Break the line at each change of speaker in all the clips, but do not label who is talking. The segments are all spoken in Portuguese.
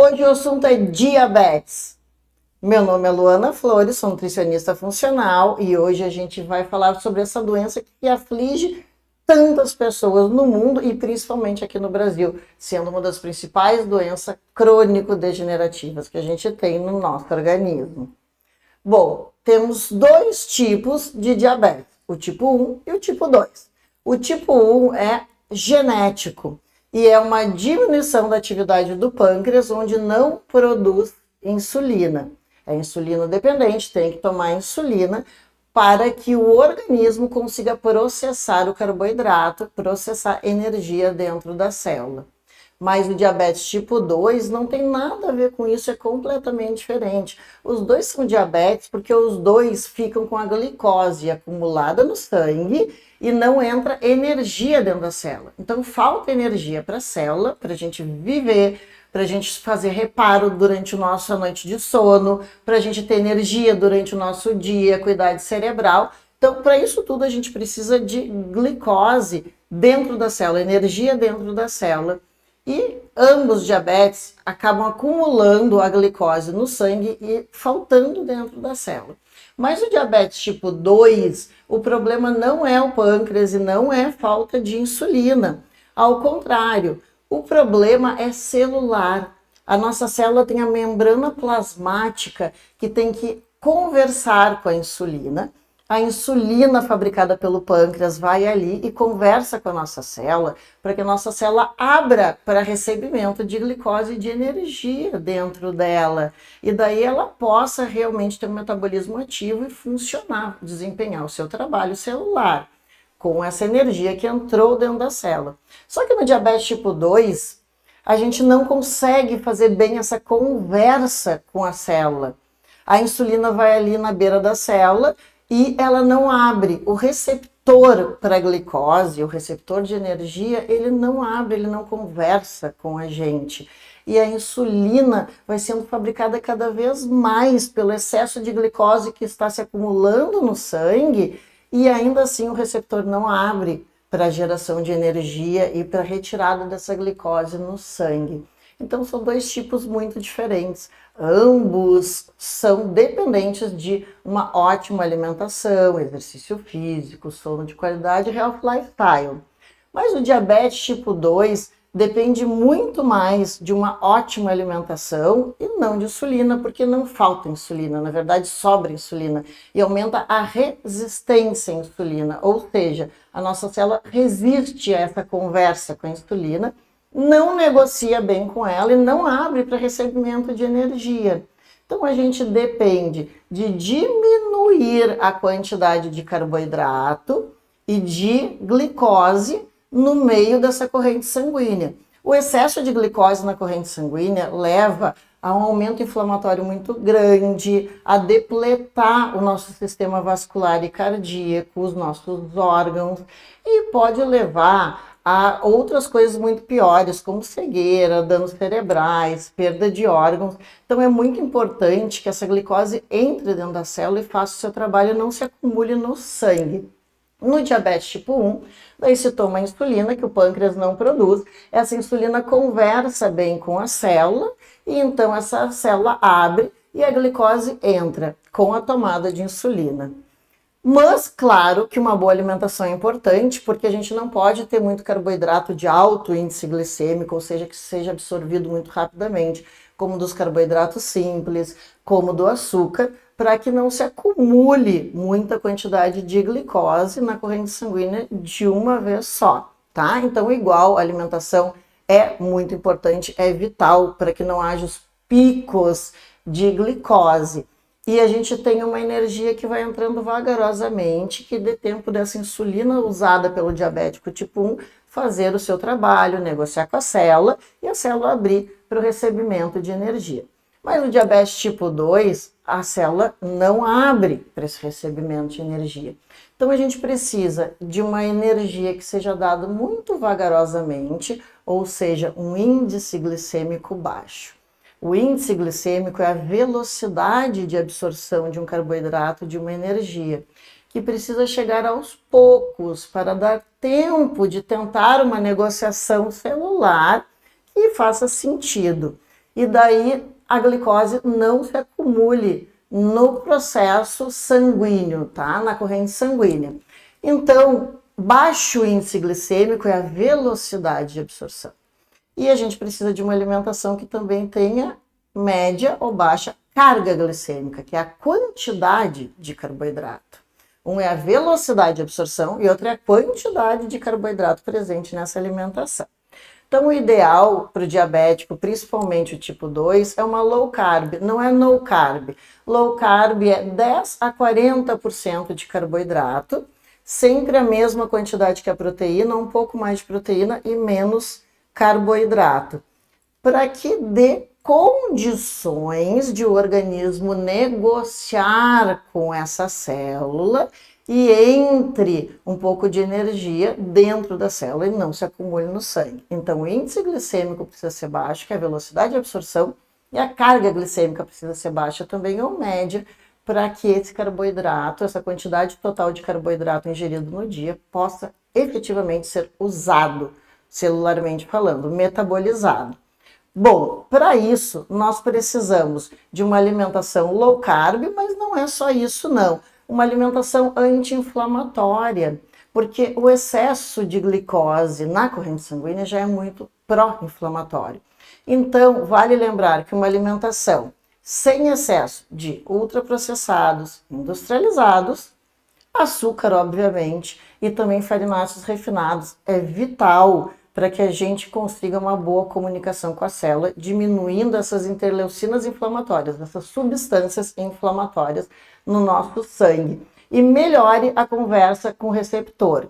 Hoje o assunto é diabetes. Meu nome é Luana Flores, sou nutricionista funcional e hoje a gente vai falar sobre essa doença que aflige tantas pessoas no mundo e principalmente aqui no Brasil, sendo uma das principais doenças crônico-degenerativas que a gente tem no nosso organismo. Bom, temos dois tipos de diabetes, o tipo 1 e o tipo 2. O tipo 1 é genético e é uma diminuição da atividade do pâncreas onde não produz insulina. É insulina dependente, tem que tomar insulina para que o organismo consiga processar o carboidrato, processar energia dentro da célula. Mas o diabetes tipo 2 não tem nada a ver com isso, é completamente diferente. Os dois são diabetes porque os dois ficam com a glicose acumulada no sangue e não entra energia dentro da célula. Então falta energia para a célula, para a gente viver, para a gente fazer reparo durante a nossa noite de sono, para a gente ter energia durante o nosso dia, cuidar cerebral. Então, para isso tudo, a gente precisa de glicose dentro da célula, energia dentro da célula. E ambos diabetes acabam acumulando a glicose no sangue e faltando dentro da célula. Mas o diabetes tipo 2, o problema não é o pâncreas e não é falta de insulina. Ao contrário, o problema é celular. A nossa célula tem a membrana plasmática que tem que conversar com a insulina. A insulina fabricada pelo pâncreas vai ali e conversa com a nossa célula para que a nossa célula abra para recebimento de glicose e de energia dentro dela. E daí ela possa realmente ter um metabolismo ativo e funcionar, desempenhar o seu trabalho celular com essa energia que entrou dentro da célula. Só que no diabetes tipo 2, a gente não consegue fazer bem essa conversa com a célula. A insulina vai ali na beira da célula e ela não abre. O receptor para a glicose, o receptor de energia, ele não abre, ele não conversa com a gente. E a insulina vai sendo fabricada cada vez mais pelo excesso de glicose que está se acumulando no sangue e ainda assim o receptor não abre para a geração de energia e para a retirada dessa glicose no sangue. Então são dois tipos muito diferentes. Ambos são dependentes de uma ótima alimentação, exercício físico, sono de qualidade e health lifestyle. Mas o diabetes tipo 2 depende muito mais de uma ótima alimentação e não de insulina, porque não falta insulina, na verdade sobra insulina e aumenta a resistência à insulina, ou seja, a nossa célula resiste a essa conversa com a insulina, não negocia bem com ela e não abre para recebimento de energia. Então a gente depende de diminuir a quantidade de carboidrato e de glicose no meio dessa corrente sanguínea. O excesso de glicose na corrente sanguínea leva a um aumento inflamatório muito grande, a depletar o nosso sistema vascular e cardíaco, os nossos órgãos, e pode levar a outras coisas muito piores, como cegueira, danos cerebrais, perda de órgãos. Então é muito importante que essa glicose entre dentro da célula e faça o seu trabalho e não se acumule no sangue. No diabetes tipo 1, daí se toma a insulina que o pâncreas não produz, essa insulina conversa bem com a célula e então essa célula abre e a glicose entra com a tomada de insulina. Mas, claro que uma boa alimentação é importante, porque a gente não pode ter muito carboidrato de alto índice glicêmico, ou seja, que seja absorvido muito rapidamente, como dos carboidratos simples, como do açúcar, para que não se acumule muita quantidade de glicose na corrente sanguínea de uma vez só, tá? Então, igual, a alimentação é muito importante, é vital para que não haja os picos de glicose. E a gente tem uma energia que vai entrando vagarosamente, que dê tempo dessa insulina usada pelo diabético tipo 1 fazer o seu trabalho, negociar com a célula e a célula abrir para o recebimento de energia. Mas no diabetes tipo 2, a célula não abre para esse recebimento de energia. Então a gente precisa de uma energia que seja dada muito vagarosamente, ou seja, um índice glicêmico baixo. O índice glicêmico é a velocidade de absorção de um carboidrato, de uma energia, que precisa chegar aos poucos para dar tempo de tentar uma negociação celular que faça sentido. e daí a glicose não se acumule no processo sanguíneo, tá? Na corrente sanguínea. Então, baixo índice glicêmico é a velocidade de absorção. E a gente precisa de uma alimentação que também tenha média ou baixa carga glicêmica, que é a quantidade de carboidrato. Um é a velocidade de absorção e outro é a quantidade de carboidrato presente nessa alimentação. Então, o ideal para o diabético, principalmente o tipo 2, é uma low carb, não é no carb. Low carb é 10 a 40% de carboidrato, sempre a mesma quantidade que a proteína, um pouco mais de proteína e menos carboidrato, para que dê condições de o organismo negociar com essa célula e entre um pouco de energia dentro da célula e não se acumule no sangue. Então, o índice glicêmico precisa ser baixo, que é a velocidade de absorção, e a carga glicêmica precisa ser baixa também, ou média, para que esse carboidrato, essa quantidade total de carboidrato ingerido no dia, possa efetivamente ser usado, celularmente falando, metabolizado. Bom, para isso, nós precisamos de uma alimentação low carb, mas não é só isso não. Uma alimentação anti-inflamatória, porque o excesso de glicose na corrente sanguínea já é muito pró-inflamatório. Então, vale lembrar que uma alimentação sem excesso de ultraprocessados, industrializados, açúcar, obviamente, e também farináceos refinados é vital para que a gente consiga uma boa comunicação com a célula, diminuindo essas interleucinas inflamatórias, essas substâncias inflamatórias no nosso sangue, e melhore a conversa com o receptor.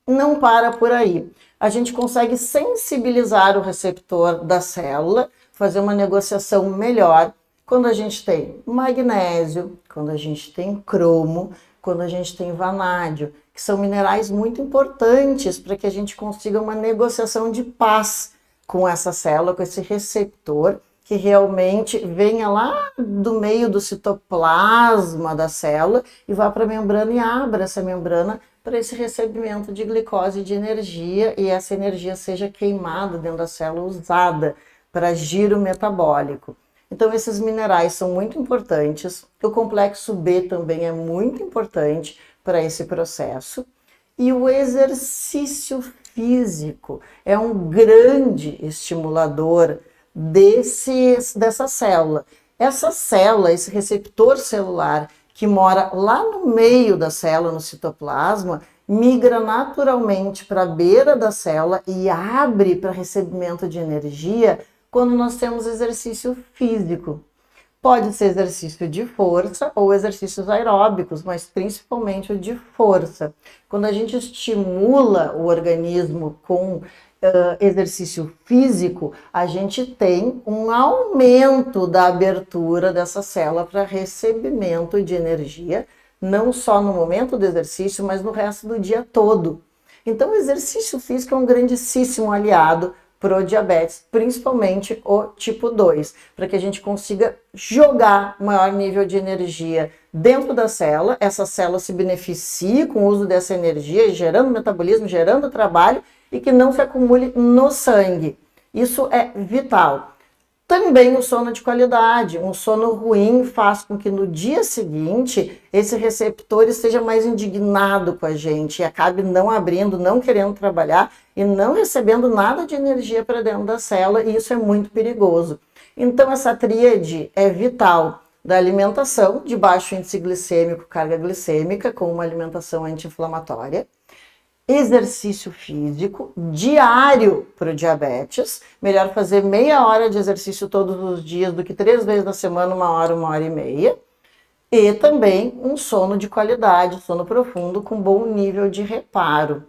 Não para por aí. A gente consegue sensibilizar o receptor da célula, fazer uma negociação melhor quando a gente tem magnésio, quando a gente tem cromo, quando a gente tem vanádio, que são minerais muito importantes para que a gente consiga uma negociação de paz com essa célula, com esse receptor, que realmente venha lá do meio do citoplasma da célula e vá para a membrana e abra essa membrana para esse recebimento de glicose e de energia, e essa energia seja queimada dentro da célula, usada para giro metabólico. Então, esses minerais são muito importantes. O complexo B também é muito importante para esse processo. E o exercício físico é um grande estimulador dessa célula. Essa célula, esse receptor celular que mora lá no meio da célula, no citoplasma, migra naturalmente para a beira da célula e abre para recebimento de energia quando nós temos exercício físico. Pode ser exercício de força ou exercícios aeróbicos, mas principalmente o de força. Quando a gente estimula o organismo com exercício físico, a gente tem um aumento da abertura dessa célula para recebimento de energia, não só no momento do exercício, mas no resto do dia todo. Então, o exercício físico é um grandíssimo aliado para o diabetes, principalmente o tipo 2, para que a gente consiga jogar maior nível de energia dentro da célula, essa célula se beneficie com o uso dessa energia, gerando metabolismo, gerando trabalho, e que não se acumule no sangue. Isso é vital. Também o sono de qualidade. Um sono ruim faz com que no dia seguinte esse receptor esteja mais indignado com a gente e acabe não abrindo, não querendo trabalhar e não recebendo nada de energia para dentro da célula, e isso é muito perigoso. Então, essa tríade é vital da alimentação de baixo índice glicêmico, carga glicêmica, com uma alimentação anti-inflamatória, exercício físico diário para o diabetes, melhor fazer meia hora de exercício todos os dias do que 3 vezes na semana, 1 hora e meia, e também um sono de qualidade, sono profundo com bom nível de reparo.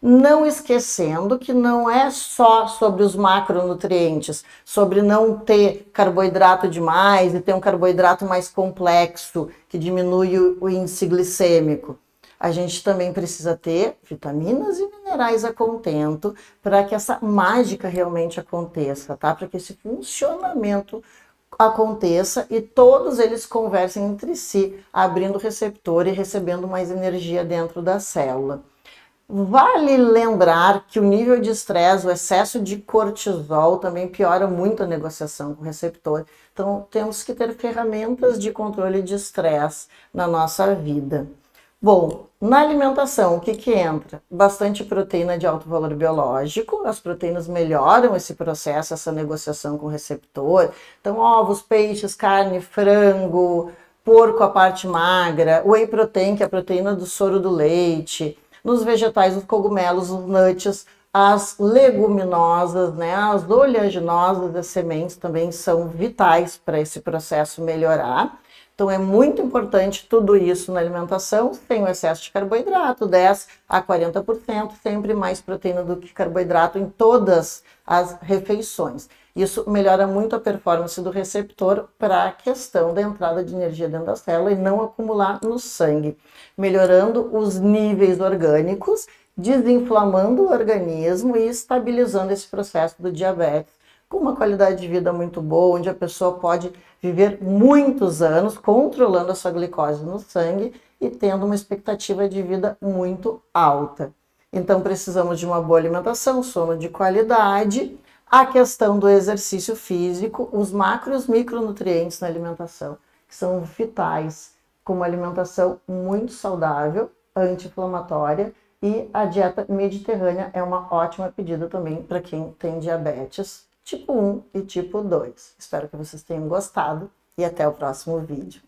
Não esquecendo que não é só sobre os macronutrientes, sobre não ter carboidrato demais e ter um carboidrato mais complexo, que diminui o índice glicêmico. A gente também precisa ter vitaminas e minerais a contento para que essa mágica realmente aconteça, tá? Para que esse funcionamento aconteça e todos eles conversem entre si, abrindo o receptor e recebendo mais energia dentro da célula. Vale lembrar que o nível de estresse, o excesso de cortisol também piora muito a negociação com o receptor. Então, temos que ter ferramentas de controle de estresse na nossa vida. Bom, na alimentação, o que que entra? Bastante proteína de alto valor biológico. As proteínas melhoram esse processo, essa negociação com o receptor. Então, ovos, peixes, carne, frango, porco, a parte magra, whey protein, que é a proteína do soro do leite. Nos vegetais, os cogumelos, os nuts, as leguminosas, né, as oleaginosas, as sementes também são vitais para esse processo melhorar. Então é muito importante tudo isso na alimentação, sem o excesso de carboidrato, 10 a 40%, sempre mais proteína do que carboidrato em todas as refeições. Isso melhora muito a performance do receptor para a questão da entrada de energia dentro da célula e não acumular no sangue, melhorando os níveis orgânicos, desinflamando o organismo e estabilizando esse processo do diabetes, com uma qualidade de vida muito boa, onde a pessoa pode viver muitos anos controlando a sua glicose no sangue e tendo uma expectativa de vida muito alta. Então precisamos de uma boa alimentação, sono de qualidade, a questão do exercício físico, os macro e os micronutrientes na alimentação, que são vitais, com uma alimentação muito saudável, anti-inflamatória, e a dieta mediterrânea é uma ótima pedida também para quem tem diabetes tipo 1 e tipo 2. Espero que vocês tenham gostado e até o próximo vídeo.